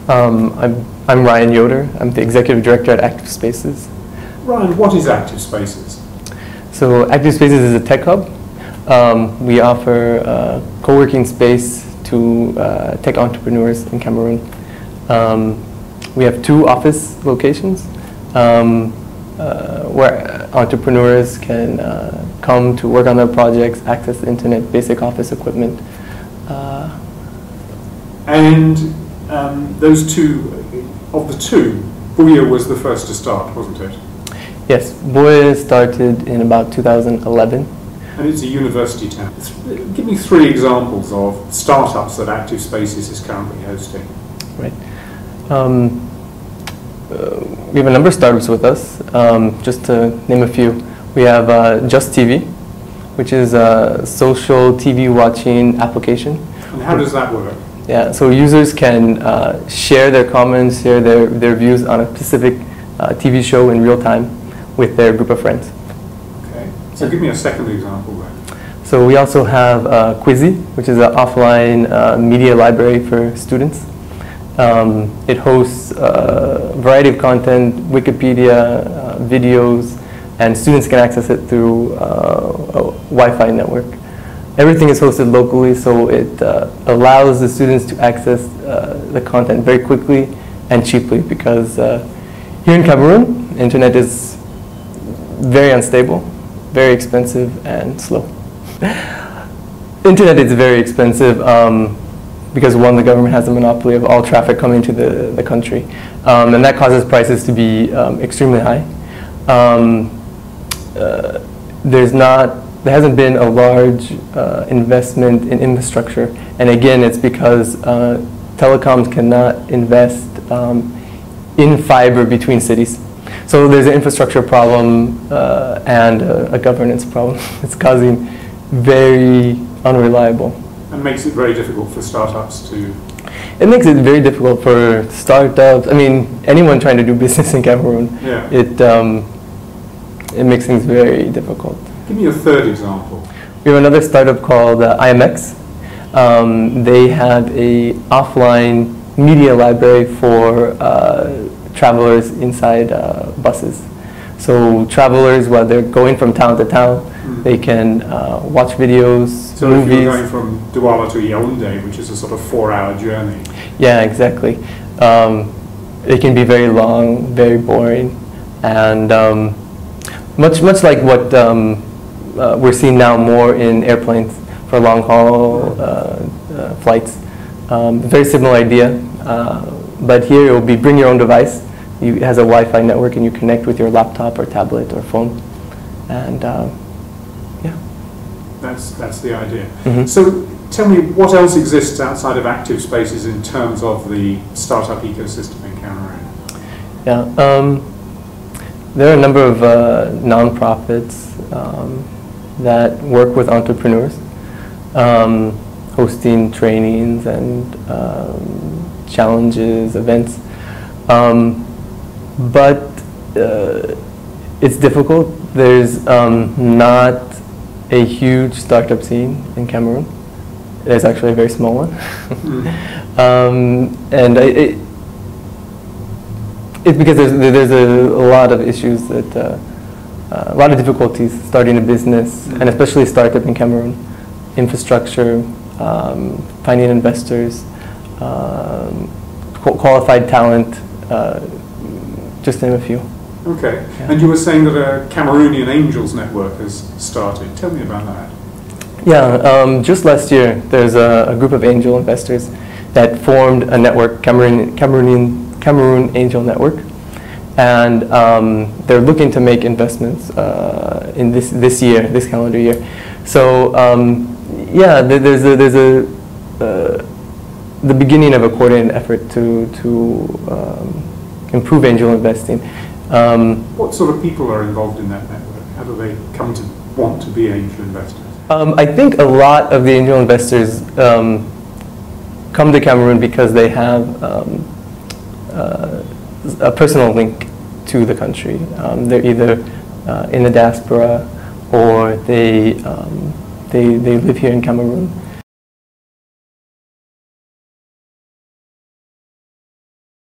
I'm Ryan Yoder. I'm the Executive Director at ActivSpaces. Ryan, what is ActivSpaces? So ActivSpaces is a tech hub. We offer co-working space to tech entrepreneurs in Cameroon. We have 2 office locations where entrepreneurs can come to work on their projects, access the internet, basic office equipment. Those 2, of the 2, Bouya was the first to start, wasn't it? Yes, Bouya started in about 2011. And it's a university town. Give me 3 examples of startups that ActivSpaces is currently hosting. Right. We have a number of startups with us. Just to name a few, we have Just TV, which is a social TV watching application. And how does that work? Yeah, so users can share their comments, share their views on a specific TV show in real time with their group of friends. Okay, so give me a second example then. So we also have Quizzy, which is an offline media library for students. It hosts a variety of content, Wikipedia, videos, and students can access it through a Wi-Fi network. Everything is hosted locally, so it allows the students to access the content very quickly and cheaply, because here in Cameroon, internet is very unstable, very expensive, and slow. Internet is very expensive because, one, the government has a monopoly of all traffic coming to the country, and that causes prices to be extremely high. There hasn't been a large investment in infrastructure, and again, it's because telecoms cannot invest in fiber between cities. So there's an infrastructure problem and a governance problem. It's causing very unreliable. And makes it very difficult for startups to... It makes it very difficult for startups. I mean, anyone trying to do business in Cameroon. Yeah. It makes things very difficult. Give me a third example. We have another startup called IMX. They have a offline media library for travelers inside buses. So travelers, while they're going from town to town, they can watch videos, so movies. So if you're going from Douala to Yaoundé, which is a sort of 4-hour journey. Yeah, exactly. It can be very long, very boring, and much like what we're seeing now more in airplanes for long-haul flights. Very similar idea, but here it will be bring your own device. It has a Wi-Fi network, and you connect with your laptop or tablet or phone, and yeah. That's the idea. Mm-hmm. So tell me, what else exists outside of ActivSpaces in terms of the startup ecosystem in Cameroon? Yeah, there are a number of nonprofits that work with entrepreneurs, hosting trainings and challenges, events. But it's difficult. There's not a huge startup scene in Cameroon. There's actually a very small one. And it's because there's a lot of issues that, a lot of difficulties starting a business, and especially a startup in Cameroon. Infrastructure, finding investors, qualified talent, just to name a few. Okay, yeah. And you were saying that a Cameroonian Angels Network has started. Tell me about that. Yeah, just last year there's a group of angel investors that formed a network, Cameroon Angel Network, and they're looking to make investments in this calendar year. So yeah, there's the beginning of a coordinated effort to improve angel investing. What sort of people are involved in that network? How do they come to want to be angel investors? I think a lot of the angel investors come to Cameroon because they have a personal link to the country. They're either in the diaspora or they live here in Cameroon.